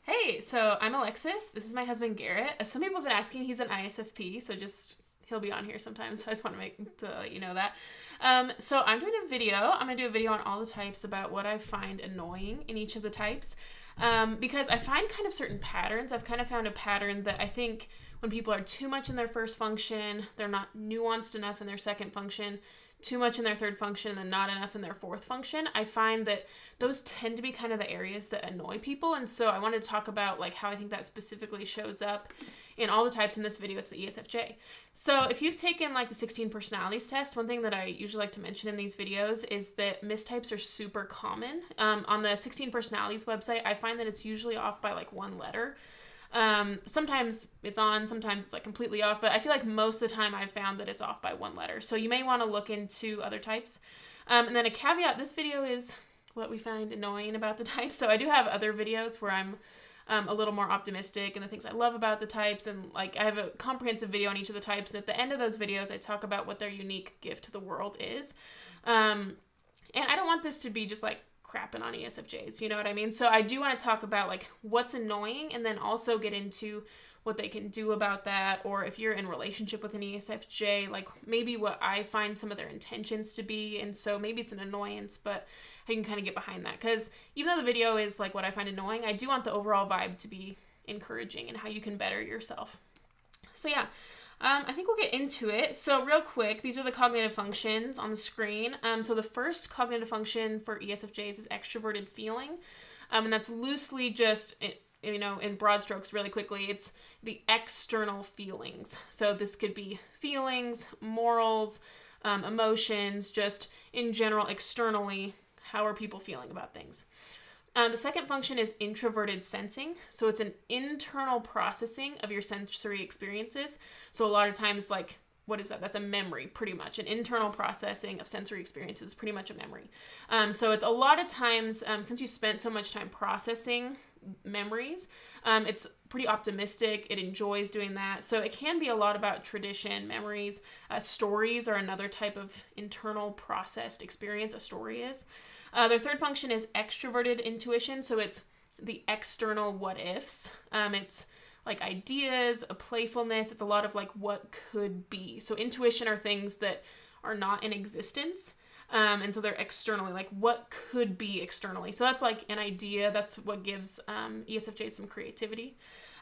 Hey, so I'm Alexis. This is my husband Garrett. Some people have been asking, he's an ISFP, so he'll be on here sometimes. So I just want to let you know that. So I'm doing a video. I'm gonna do a video on all the types about what I find annoying in each of the types, because I find kind of certain patterns. I've kind of found a pattern that I think when people are too much in their first function, they're not nuanced enough in their second function, too much in their third function, and then not enough in their fourth function. I find that those tend to be kind of the areas that annoy people. And so I wanted to talk about like how I think that specifically shows up in all the types. In this video, it's the ESFJ. So if you've taken like the 16 personalities test, one thing that I usually like to mention in these videos is that mistypes are super common. On the 16 personalities website, I find that it's usually off by like one letter. Sometimes it's on, sometimes it's like completely off, but I feel like most of the time I've found that it's off by one letter. So you may want to look into other types. And then a caveat, this video is what we find annoying about the types. So I do have other videos where I'm a little more optimistic and the things I love about the types. And like I have a comprehensive video on each of the types. And at the end of those videos, I talk about what their unique gift to the world is. And I don't want this to be just like crapping on ESFJs, you know what I mean? So I do want to talk about like what's annoying and then also get into what they can do about that, or if you're in relationship with an ESFJ, like maybe what I find some of their intentions to be. And so maybe it's an annoyance, but I can kind of get behind that, because even though the video is like what I find annoying, I do want the overall vibe to be encouraging and how you can better yourself. So yeah, I think we'll get into it. So real quick, these are the cognitive functions on the screen. So the first cognitive function for ESFJs is extroverted feeling. And that's loosely just, in broad strokes really quickly, it's the external feelings. So this could be feelings, morals, emotions, just in general, externally, how are people feeling about things. The second function is introverted sensing. So it's an internal processing of your sensory experiences. So a lot of times, like, what is that? That's a memory, pretty much. An internal processing of sensory experiences is pretty much a memory. So it's a lot of times, since you spent so much time processing memories, it's pretty optimistic. It enjoys doing that. So it can be a lot about tradition, memories. Stories are another type of internal processed experience. A story is. Their third function is extroverted intuition. So it's the external what ifs. It's like ideas, a playfulness. It's a lot of like what could be. So intuition are things that are not in existence. And so they're externally, like what could be externally. So that's like an idea. That's what gives ESFJs some creativity.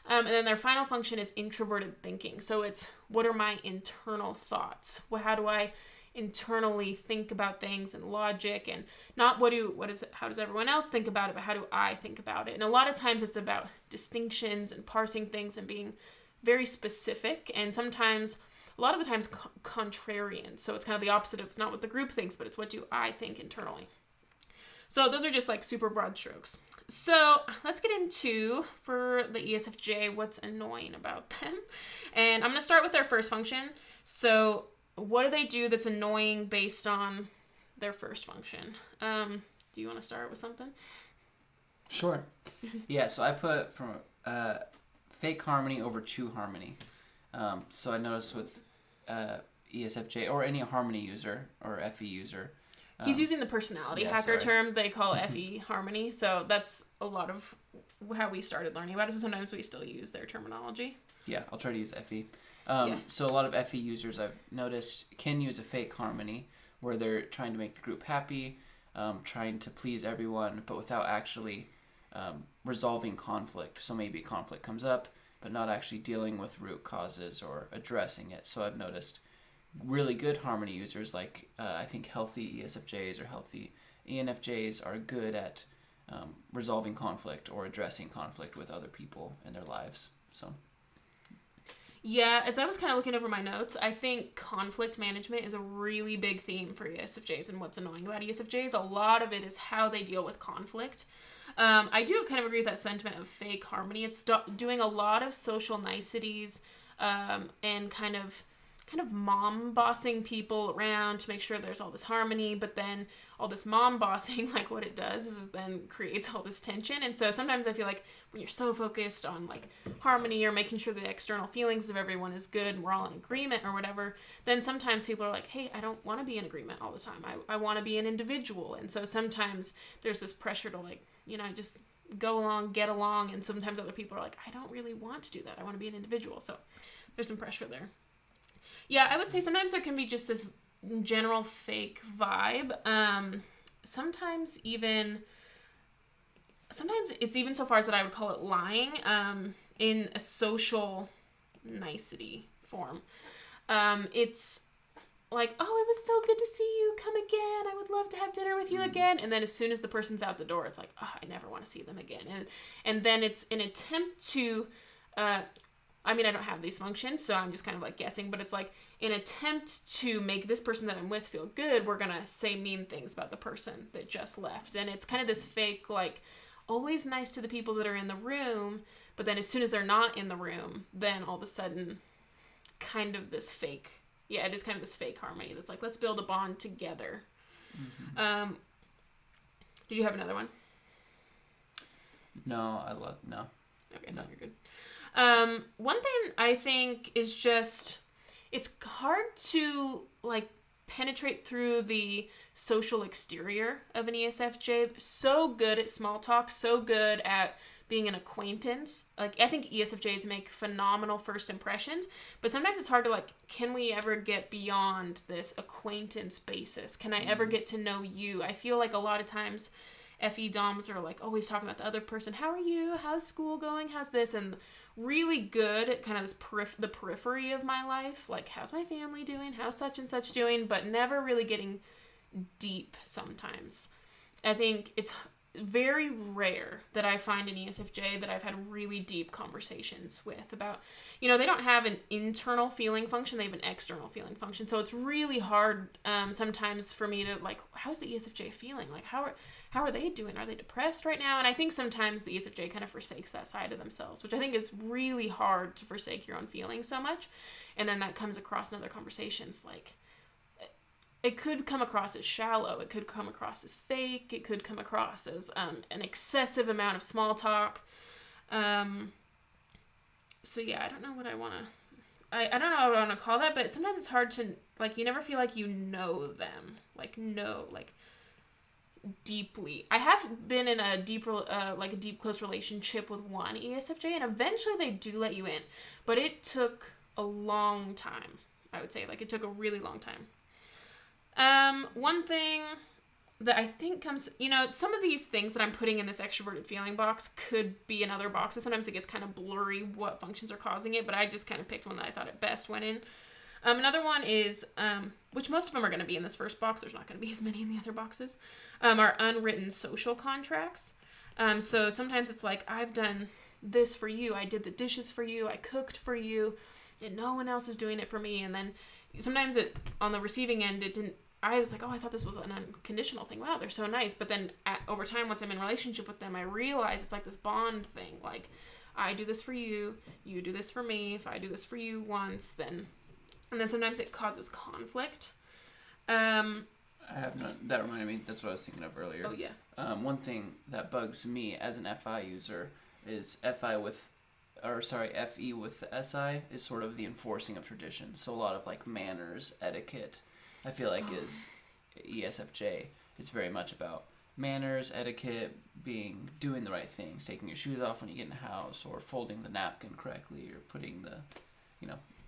And then their final function is introverted thinking. So it's what are my internal thoughts? How do I internally think about things and logic, and not how does everyone else think about it, but how do I think about it? And a lot of times it's about distinctions and parsing things and being very specific, and sometimes a lot of the times contrarian. So it's kind of the opposite of, it's not what the group thinks, but it's what do I think internally. So those are just like super broad strokes. So let's get into, for the ESFJ, what's annoying about them. And I'm going to start with their first function. So what do they do that's annoying based on their first function? Do you want to start with something? Sure. Yeah, so I put from fake harmony over true harmony. So I noticed with ESFJ or any harmony user or FE user. He's using the personality hacker term they call FE harmony. So that's a lot of how we started learning about it. So sometimes we still use their terminology. Yeah, I'll try to use FE. So a lot of FE users I've noticed can use a fake harmony where they're trying to make the group happy, trying to please everyone, but without actually resolving conflict. So maybe conflict comes up, but not actually dealing with root causes or addressing it. So I've noticed really good harmony users, like I think healthy ESFJs or healthy ENFJs are good at resolving conflict or addressing conflict with other people in their lives. So. Yeah, as I was kind of looking over my notes, I think conflict management is a really big theme for ESFJs, and what's annoying about ESFJs, a lot of it is how they deal with conflict. I do kind of agree with that sentiment of fake harmony. It's doing a lot of social niceties and kind of mom bossing people around to make sure there's all this harmony, but then all this mom bossing, like what it does is then creates all this tension. And so sometimes I feel like when you're so focused on like harmony or making sure the external feelings of everyone is good and we're all in agreement or whatever, then sometimes people are like, hey, I don't want to be in agreement all the time. I want to be an individual. And so sometimes there's this pressure to like, just go along, get along, and sometimes other people are like, I don't really want to do that. I want to be an individual. So there's some pressure there. Yeah, I would say sometimes there can be just this general fake vibe. Sometimes it's even so far as that I would call it lying in a social nicety form. It's like, oh, it was so good to see you. Come again. I would love to have dinner with you again. And then as soon as the person's out the door, it's like, oh, I never want to see them again. And then it's an attempt to, I don't have these functions, so I'm just kind of like guessing, but it's like an attempt to make this person that I'm with feel good. We're going to say mean things about the person that just left. And it's kind of this fake, like, always nice to the people that are in the room, but then as soon as they're not in the room, then all of a sudden kind of this fake, it is kind of this fake harmony that's like, let's build a bond together. Mm-hmm. Did you have another one? No. Okay, no, you're good. One thing I think is just, it's hard to like penetrate through the social exterior of an ESFJ. So good at small talk, so good at being an acquaintance. Like, I think ESFJs make phenomenal first impressions, but sometimes it's hard to like, can we ever get beyond this acquaintance basis? Can I ever get to know you? I feel like a lot of times FE DOMs are like always talking about the other person. How are you? How's school going? How's this? And really good at kind of this the periphery of my life. Like, how's my family doing? How's such and such doing? But never really getting deep sometimes. I think it's very rare that I find an ESFJ that I've had really deep conversations with about, they don't have an internal feeling function, they have an external feeling function. So it's really hard sometimes for me to like, how's the ESFJ feeling? Like, how are they doing? Are they depressed right now? And I think sometimes the ESFJ kind of forsakes that side of themselves, which I think is really hard to forsake your own feelings so much. And then that comes across in other conversations. Like, it could come across as shallow. It could come across as fake. It could come across as an excessive amount of small talk. So yeah, I don't know what I want to... I don't know what I want to call that, but sometimes it's hard to... Like, you never feel like you know them. Like, deeply. I have been in a deep, close relationship with one ESFJ, and eventually they do let you in. But it took a long time, I would say. Like, it took a really long time. One thing that I think comes, some of these things that I'm putting in this extroverted feeling box could be in other boxes. Sometimes it gets kind of blurry what functions are causing it, but I just kind of picked one that I thought it best went in. Another one is, which most of them are going to be in this first box. There's not going to be as many in the other boxes, are unwritten social contracts. So sometimes it's like, I've done this for you. I did the dishes for you. I cooked for you, and no one else is doing it for me. And then sometimes on the receiving end, I was like, oh, I thought this was an unconditional thing. Wow, they're so nice. But then over time, once I'm in a relationship with them, I realize it's like this bond thing. Like, I do this for you, you do this for me. If I do this for you once, then... And then sometimes it causes conflict. I have no... That reminded me, that's what I was thinking of earlier. Oh, yeah. One thing that bugs me as an FI user is FE with the SI is sort of the enforcing of tradition. So a lot of like manners, etiquette, I feel like is ESFJ. It's very much about manners, etiquette, doing the right things, taking your shoes off when you get in the house, or folding the napkin correctly, or putting the,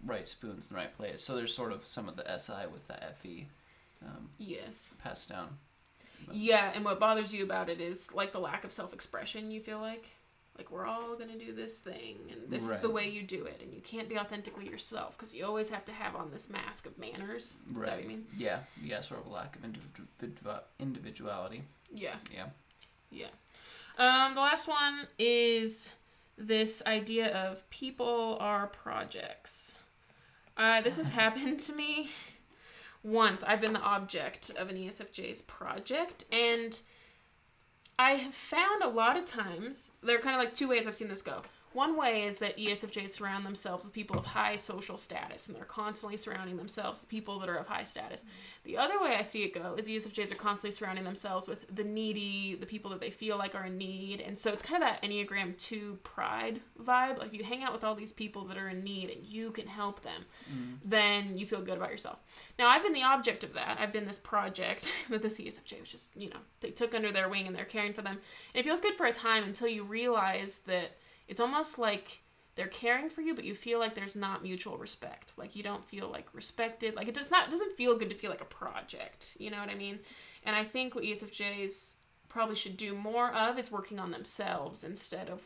right spoons in the right place. So there's sort of some of the SI with the FE. Yes. Passed down. But. Yeah, and what bothers you about it is like the lack of self-expression. You feel like we're all gonna do this thing, and this is the way you do it, and you can't be authentically yourself because you always have to have on this mask of manners. Is that what you mean? Yeah, sort of a lack of individuality. Yeah. The last one is this idea of people are projects. This has happened to me once. I've been the object of an ESFJ's project, and I have found a lot of times, there are kind of like two ways I've seen this go. one way is that ESFJs surround themselves with people of high social status, and they're constantly surrounding themselves with people that are of high status. The other way I see it go is ESFJs are constantly surrounding themselves with the needy, the people that they feel like are in need. And so it's kind of that Enneagram 2 pride vibe. Like, if you hang out with all these people that are in need and you can help them, then you feel good about yourself. Now, I've been the object of that. I've been this project that the ESFJ was just, they took under their wing and they're caring for them. And it feels good for a time until you realize that it's almost like they're caring for you, but you feel like there's not mutual respect. Like, you don't feel like respected. Like, it doesn't feel good to feel like a project. You know what I mean? And I think what ESFJs probably should do more of is working on themselves instead of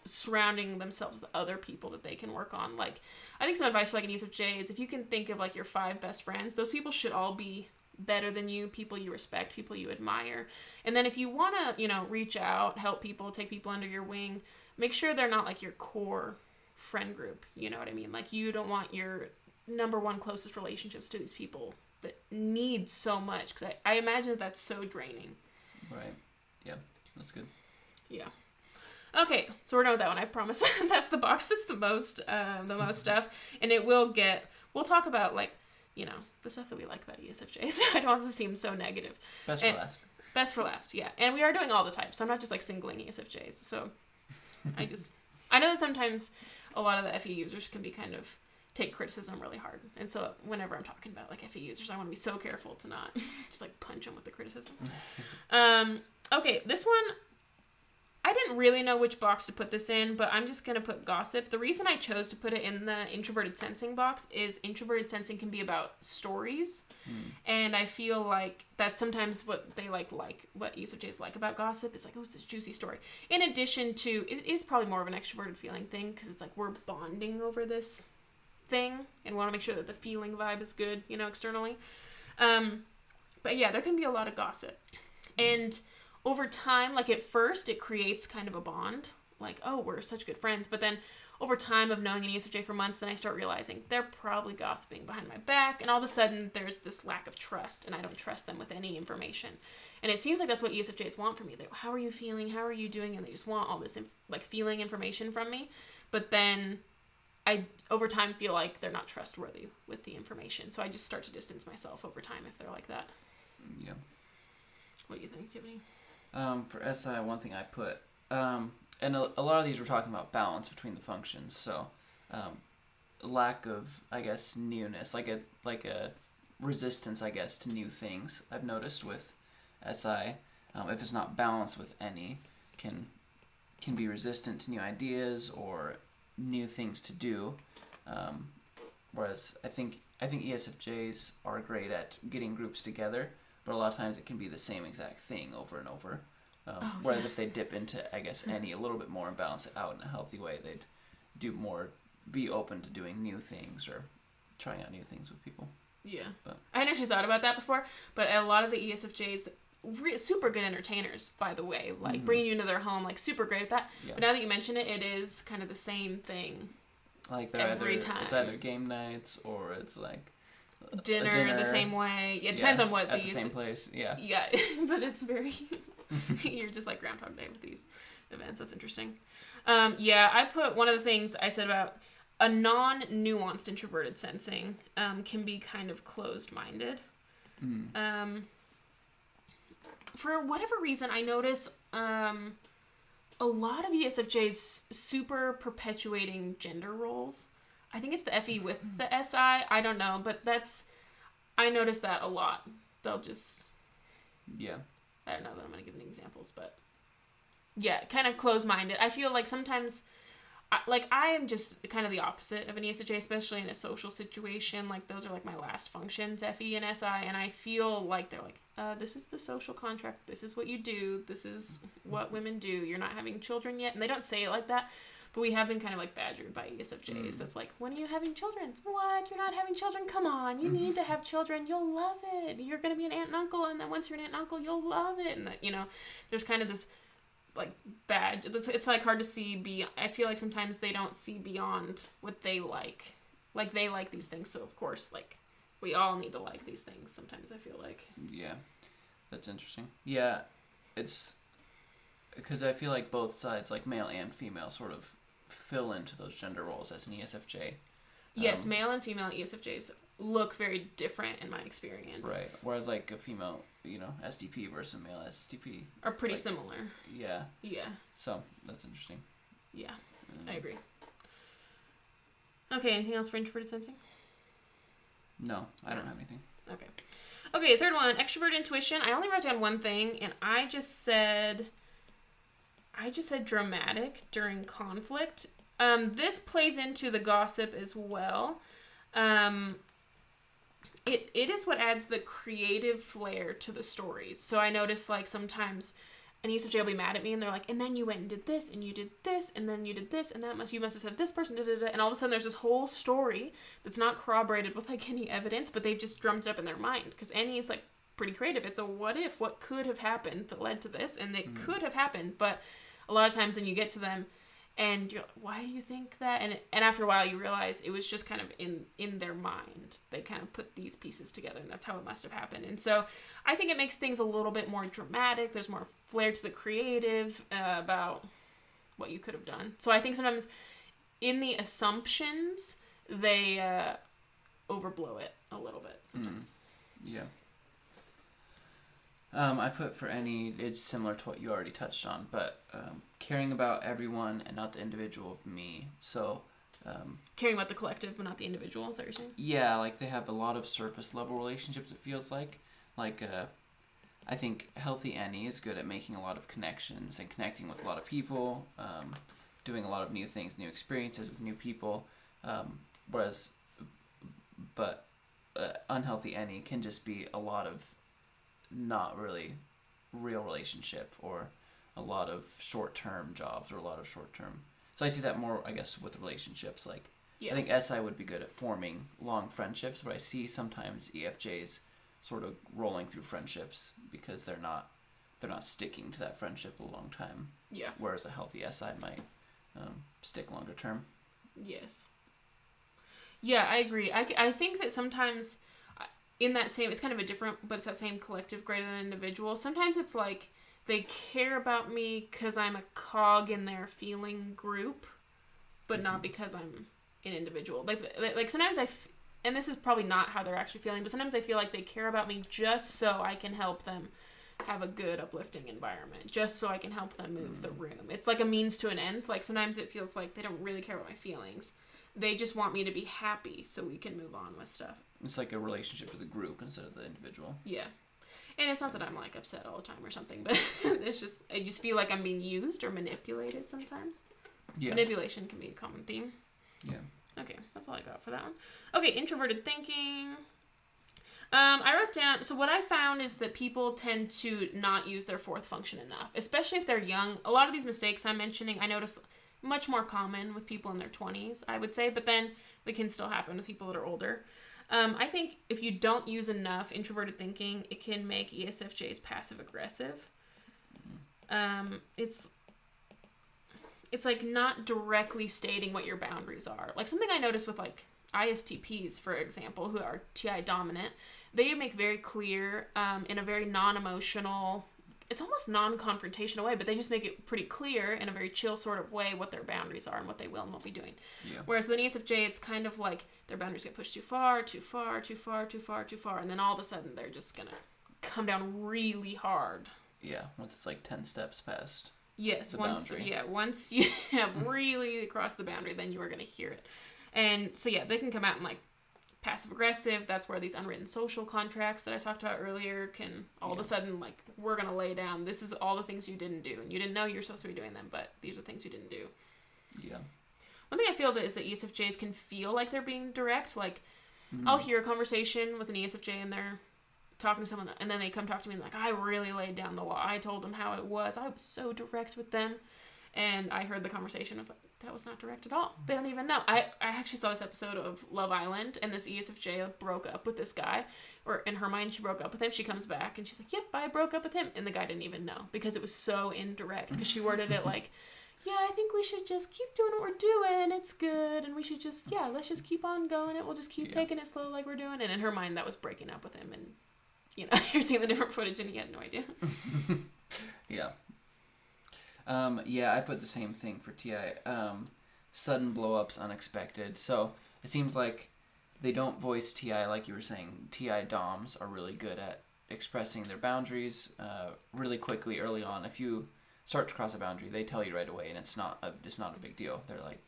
surrounding themselves with other people that they can work on. Like, I think some advice for like an ESFJ is, if you can think of like your 5 best friends, those people should all be better than you, people you respect, people you admire. And then if you want to, reach out, help people, take people under your wing, make sure they're not like your core friend group. You know what I mean? Like, you don't want your number one closest relationships to these people that need so much, because I imagine that's so draining. Right. Yeah, that's good. Yeah. Okay, so we're done with that one. I promise. That's the box that's the most stuff. And we'll talk about like, the stuff that we like about ESFJs. I don't want it to seem so negative. Best for last. Best for last, yeah. And we are doing all the types, so I'm not just like singling ESFJs. So I know that sometimes a lot of the FE users can be kind of take criticism really hard. And so whenever I'm talking about like FE users, I want to be so careful to not just like punch them with the criticism. Okay, this one, I didn't really know which box to put this in, but I'm just going to put gossip. The reason I chose to put it in the introverted sensing box is introverted sensing can be about stories. And I feel like that's sometimes what they like what ESFJs like about gossip is like, oh, it's this juicy story. In addition to, it is probably more of an extroverted feeling thing, because it's like we're bonding over this thing and want to make sure that the feeling vibe is good, externally. But yeah, there can be a lot of gossip. And over time, like at first, it creates kind of a bond. Like, oh, we're such good friends. But then over time of knowing an ESFJ for months, then I start realizing they're probably gossiping behind my back. And all of a sudden, there's this lack of trust, and I don't trust them with any information. And it seems like that's what ESFJs want from me. How are you feeling? How are you doing? And they just want all this feeling information from me. But then I, over time, feel like they're not trustworthy with the information. So I just start to distance myself over time if they're like that. Yeah. What do you think, Tiffany? For SI, one thing I put, and a lot of these were talking about balance between the functions. So, lack of, I guess, newness, like a resistance, I guess, to new things. I've noticed with SI, if it's not balanced with any, can be resistant to new ideas or new things to do. Whereas I think ESFJs are great at getting groups together, but a lot of times it can be the same exact thing over and over. Whereas if they dip into, I guess, any a little bit more and balance it out in a healthy way, they'd be open to doing new things or trying out new things with people. Yeah. But I hadn't actually thought about that before, but a lot of the ESFJs, super good entertainers, by the way, like bringing you into their home, like super great at that. Yeah. But now that you mention it, it is kind of the same thing. Like every time. It's either game nights or it's like dinner the same way. It depends on what at the same place. Yeah. Yeah, but it's very you're just like Groundhog Day with these events. That's interesting. I put one of the things I said about a non-nuanced introverted sensing can be kind of closed-minded. For whatever reason, I notice a lot of ESFJs super perpetuating gender roles. I think it's the FE with the SI. I don't know, but I notice that a lot. They'll just... Yeah. I don't know that I'm going to give any examples, but... Yeah, kind of close-minded. I feel like sometimes... I am just kind of the opposite of an ESFJ, especially in a social situation. Like, those are, like, my last functions, FE and SI, and I feel like they're like, this is the social contract, this is what you do, this is what women do, you're not having children yet. And they don't say it like that, but we have been kind of, like, badgered by ESFJs. That's like, when are you having children? What? You're not having children? Come on, you need to have children. You'll love it. You're going to be an aunt and uncle, and then once you're an aunt and uncle, you'll love it. And, that, there's kind of this... like bad, it's like hard to see I feel like sometimes they don't see beyond what they like they like these things, so of course like we all need to like these things sometimes, I feel like. Yeah, that's interesting. Yeah, it's because I feel like both sides, like male and female, sort of fill into those gender roles as an ESFJ. Yes, male and female ESFJs look very different in my experience. Right. Whereas like a female, SDP versus a male SDP are pretty similar. Yeah. Yeah. So that's interesting. Yeah, I agree. Okay, anything else for introverted sensing? No, I don't have anything. Okay, third one, extrovert intuition. I only wrote down one thing, and I just said dramatic during conflict. This plays into the gossip as well. It is what adds the creative flair to the stories. So I notice like sometimes an ESFJ will be mad at me and they're like, and then you went and did this and you did this and then you did this and you must have said this person, and all of a sudden there's this whole story that's not corroborated with like any evidence, but they've just drummed it up in their mind because Annie's like pretty creative. It's a what if, what could have happened that led to this, and it could have happened, but a lot of times then you get to them and you're like, why do you think that? And after a while you realize it was just kind of in their mind. They kind of put these pieces together and that's how it must have happened. And so I think it makes things a little bit more dramatic. There's more flair to the creative about what you could have done. So I think sometimes in the assumptions, they overblow it a little bit sometimes. Yeah. I put for any, it's similar to what you already touched on, but caring about everyone and not the individual of me. So caring about the collective but not the individual, is that what you're saying? Yeah, like they have a lot of surface level relationships, it feels like. Like I think healthy Annie is good at making a lot of connections and connecting with a lot of people, doing a lot of new things, new experiences with new people. But unhealthy Annie can just be a lot of not really real relationship, or a lot of short-term jobs, or a lot of short-term. So I see that more, I guess, with relationships. Like, I think SI would be good at forming long friendships, but I see sometimes EFJs sort of rolling through friendships because they're not sticking to that friendship a long time. Yeah. Whereas a healthy SI might stick longer term. Yes. Yeah, I agree. I think that sometimes in that same, it's kind of a different, but it's that same collective greater than individual. Sometimes it's like they care about me because I'm a cog in their feeling group, but not because I'm an individual. Like sometimes and this is probably not how they're actually feeling, but sometimes I feel like they care about me just so I can help them have a good, uplifting environment, just so I can help them move the room. It's like a means to an end. Like sometimes it feels like they don't really care about my feelings. They just want me to be happy so we can move on with stuff. It's like a relationship with a group instead of the individual. Yeah. And it's not that I'm like upset all the time or something, but it's just, I just feel like I'm being used or manipulated sometimes. Yeah. Manipulation can be a common theme. Yeah. Okay, that's all I got for that one. Okay, introverted thinking. I wrote down, so what I found is that people tend to not use their fourth function enough, especially if they're young. A lot of these mistakes I'm mentioning, I notice much more common with people in their 20s, I would say, but then they can still happen with people that are older. I think if you don't use enough introverted thinking, it can make ESFJs passive aggressive. It's like not directly stating what your boundaries are. Like something I noticed with like ISTPs, for example, who are TI dominant, they make very clear in a very non-emotional, it's almost non-confrontational way, but they just make it pretty clear in a very chill sort of way what their boundaries are and what they will and won't be doing. Yeah. Whereas with an ESFJ, it's kind of like their boundaries get pushed too far, too far, too far, too far, too far, and then all of a sudden they're just gonna come down really hard. Yeah, once it's like 10 steps past. Yes, once you have really crossed the boundary, then you are gonna hear it. And so yeah, they can come out and like passive aggressive. That's where these unwritten social contracts that I talked about earlier can all of a sudden, like, we're gonna lay down, this is all the things you didn't do, and you didn't know you were supposed to be doing them, but these are things you didn't do. Yeah. One thing I feel is that ESFJs can feel like they're being direct. Like, I'll hear a conversation with an ESFJ and they're talking to someone, and then they come talk to me and like, I really laid down the law. I told them how it was. I was so direct with them. And I heard the conversation. I was like, that was not direct at all. They don't even know. I actually saw this episode of Love Island, and this ESFJ broke up with this guy. Or in her mind, she broke up with him. She comes back, and she's like, yep, I broke up with him. And the guy didn't even know, because it was so indirect. Because she worded it like, yeah, I think we should just keep doing what we're doing. It's good. And we should just, let's just keep on going. We'll just keep taking it slow like we're doing. And in her mind, that was breaking up with him. And, you're seeing the different footage, and he had no idea. Yeah. I put the same thing for TI. sudden blow-ups, unexpected. So it seems like they don't voice TI like you were saying. TI DOMs are really good at expressing their boundaries really quickly early on. If you start to cross a boundary, they tell you right away, and it's not a big deal.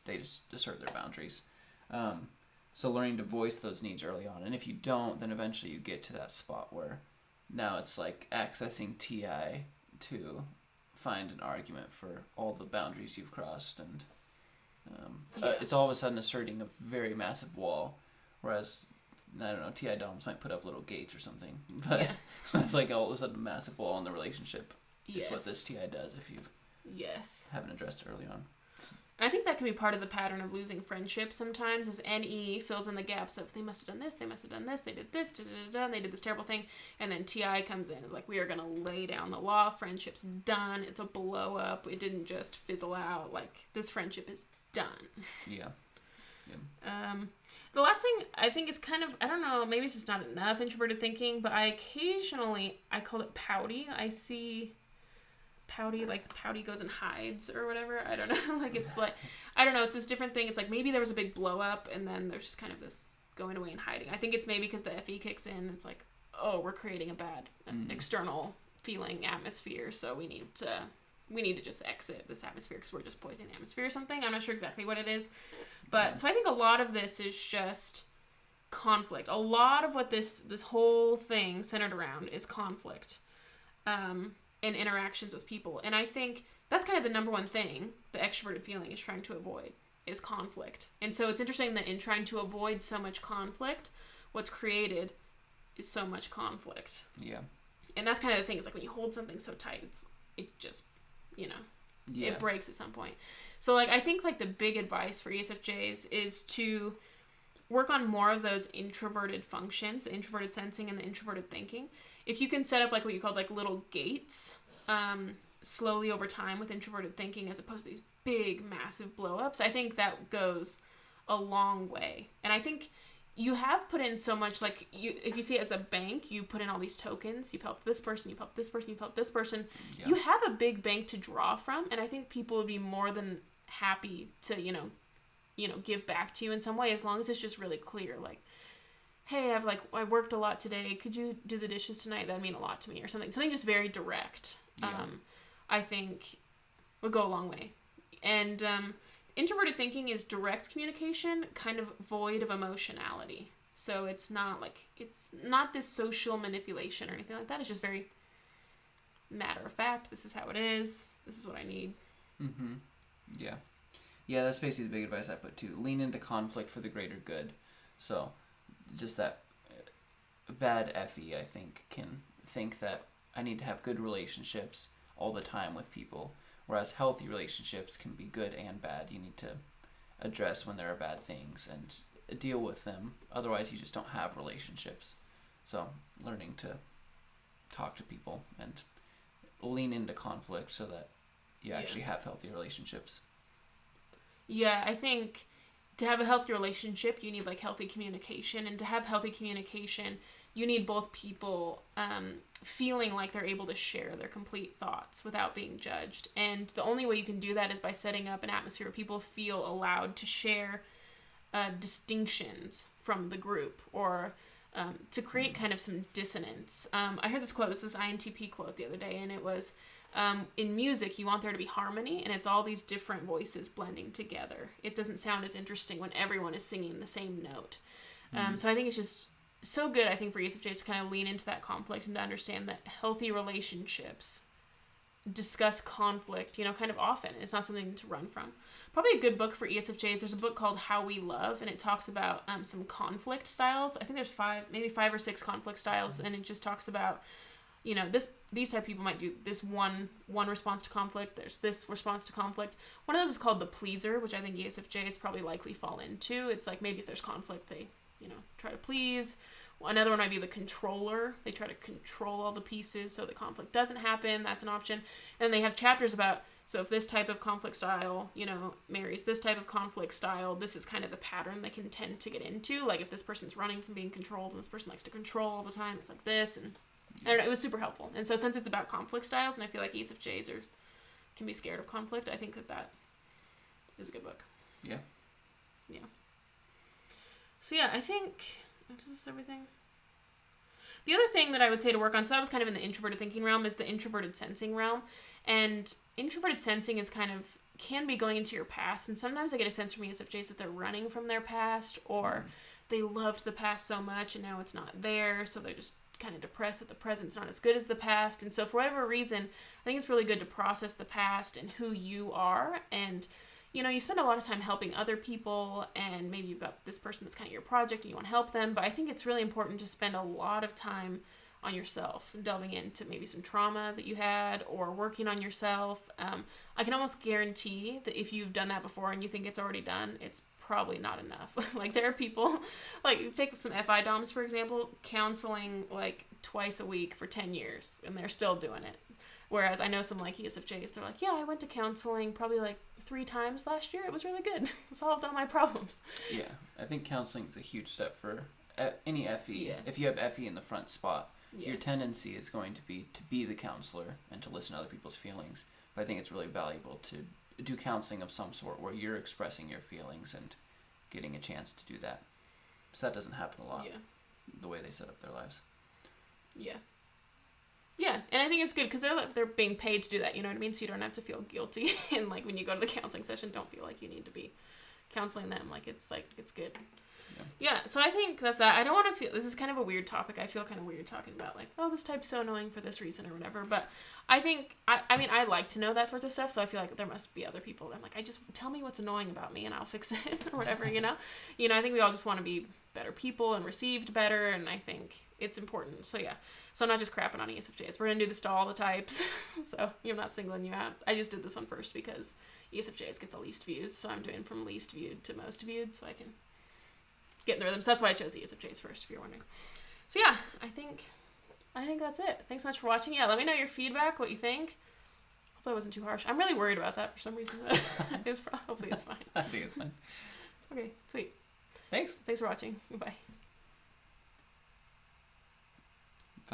They just assert their boundaries. So learning to voice those needs early on, and if you don't, then eventually you get to that spot where now it's like accessing TI to find an argument for all the boundaries you've crossed, and it's all of a sudden asserting a very massive wall, whereas I don't know, TI DOMs might put up little gates or something, but it's like all of a sudden a massive wall in the relationship. Is what this TI does if you haven't addressed it early on. I think that can be part of the pattern of losing friendships sometimes, is NE fills in the gaps of they must have done this, they must have done this, they did this, and they did this terrible thing, and then TI comes in, is like, we are going to lay down the law, friendship's done, it's a blow up, it didn't just fizzle out, like, this friendship is done. Yeah. The last thing I think is kind of, I don't know, maybe it's just not enough introverted thinking, but I call it pouty. I see pouty, like the pouty goes and hides or whatever. I don't know. Like, it's like, I don't know. It's this different thing. It's like maybe there was a big blow up and then there's just kind of this going away and hiding. I think it's maybe because the FE kicks in. It's like, oh, we're creating a bad external feeling atmosphere. So we need to just exit this atmosphere because we're just poisoning the atmosphere or something. I'm not sure exactly what it is. But so I think a lot of this is just conflict. A lot of what this whole thing centered around is conflict. And interactions with people. And I think that's kind of the number one thing the extroverted feeling is trying to avoid, is conflict. And so it's interesting that in trying to avoid so much conflict, what's created is so much conflict. Yeah. And that's kind of the thing, is like when you hold something so tight, it just, it breaks at some point. So like I think like the big advice for ESFJs is to work on more of those introverted functions, the introverted sensing and the introverted thinking. If you can set up like what you call like little gates slowly over time with introverted thinking as opposed to these big massive blow-ups, I think that goes a long way. And I think you have put in so much, like if you see it as a bank, you put in all these tokens, you've helped this person, you've helped this person, you've helped this person. Yeah. You have a big bank to draw from, and I think people would be more than happy to, give back to you in some way, as long as it's just really clear, like, hey, I worked a lot today. Could you do the dishes tonight? That'd mean a lot to me, or something. Something just very direct. Yeah. I think would go a long way. And introverted thinking is direct communication, kind of void of emotionality. So it's not this social manipulation or anything like that. It's just very matter of fact. This is how it is. This is what I need. Mm-hmm. Yeah. Yeah, that's basically the big advice I put too. Lean into conflict for the greater good. So just that bad FE, I think, can think that I need to have good relationships all the time with people, whereas healthy relationships can be good and bad. You need to address when there are bad things and deal with them. Otherwise, you just don't have relationships. So learning to talk to people and lean into conflict so that you actually have healthy relationships. Yeah, I think to have a healthy relationship, you need like healthy communication, and to have healthy communication, you need both people feeling like they're able to share their complete thoughts without being judged. And the only way you can do that is by setting up an atmosphere where people feel allowed to share distinctions from the group, or to create kind of some dissonance. I heard this quote, it was this INTP quote the other day, and it was, in music, you want there to be harmony, and it's all these different voices blending together. It doesn't sound as interesting when everyone is singing the same note. So I think it's just so good, I think, for ESFJs to kind of lean into that conflict and to understand that healthy relationships discuss conflict, kind of often. It's not something to run from. Probably a good book for ESFJs. There's a book called How We Love, and it talks about some conflict styles. I think there's 5 or 6 conflict styles, and it just talks about, these type of people might do this one response to conflict. There's this response to conflict. One of those is called the pleaser, which I think ESFJs probably likely fall into. It's like maybe if there's conflict, they, try to please. Another one might be the controller. They try to control all the pieces so the conflict doesn't happen. That's an option. And they have chapters about, so if this type of conflict style, marries this type of conflict style, this is kind of the pattern they can tend to get into. Like if this person's running from being controlled and this person likes to control all the time, it's like this. And I don't know, it was super helpful. And so since it's about conflict styles, and I feel like ESFJs can be scared of conflict, I think that is a good book. Yeah. Yeah. So yeah, I think, is this everything? The other thing that I would say to work on, so that was kind of in the introverted thinking realm, is the introverted sensing realm. And introverted sensing is kind of, can be going into your past. And sometimes I get a sense from ESFJs that they're running from their past, or they loved the past so much and now it's not there. So they're just kind of depressed that the present's not as good as the past. And so for whatever reason, I think it's really good to process the past and who you are. And you know, you spend a lot of time helping other people, and maybe you've got this person that's kind of your project and you want to help them, but I think it's really important to spend a lot of time on yourself, delving into maybe some trauma that you had, or working on yourself. I can almost guarantee that if you've done that before and you think it's already done, it's probably not enough. Like, there are people, like, take some FI DOMs, for example, counseling like twice a week for 10 years, and they're still doing it. Whereas I know some like ESFJs, they're like, yeah, I went to counseling probably like 3 times last year. It was really good. It solved all my problems. Yeah, I think counseling is a huge step for any FE. Yes. If you have FE in the front spot, Yes. your tendency is going to be the counselor and to listen to other people's feelings. But I think it's really valuable to do counseling of some sort where you're expressing your feelings and getting a chance to do that. So that doesn't happen a lot, the way they set up their lives. Yeah. Yeah, and I think it's good because they're being paid to do that, you know what I mean? So you don't have to feel guilty. And like when you go to the counseling session, don't feel like you need to be counseling them. It's good. Yeah, so I think that's that. I don't want to feel, this is kind of a weird topic. I feel kind of weird talking about like, oh, this type's so annoying for this reason or whatever. But I think, I mean, I like to know that sort of stuff. So I feel like there must be other people that I'm like, tell me what's annoying about me and I'll fix it or whatever, you know? I think we all just want to be better people and received better. And I think it's important. So yeah. So I'm not just crapping on ESFJs. We're going to do this to all the types. So I'm not singling you out. I just did this one first because ESFJs get the least views. So I'm doing from least viewed to most viewed so I can get in the rhythm. So that's why I chose ESFJs first, if you're wondering. So yeah, I think that's it. Thanks so much for watching. Yeah, let me know your feedback, what you think. Hopefully I wasn't too harsh. I'm really worried about that for some reason. Hopefully it's fine. I think it's fine. Okay, sweet. Thanks for watching. Bye.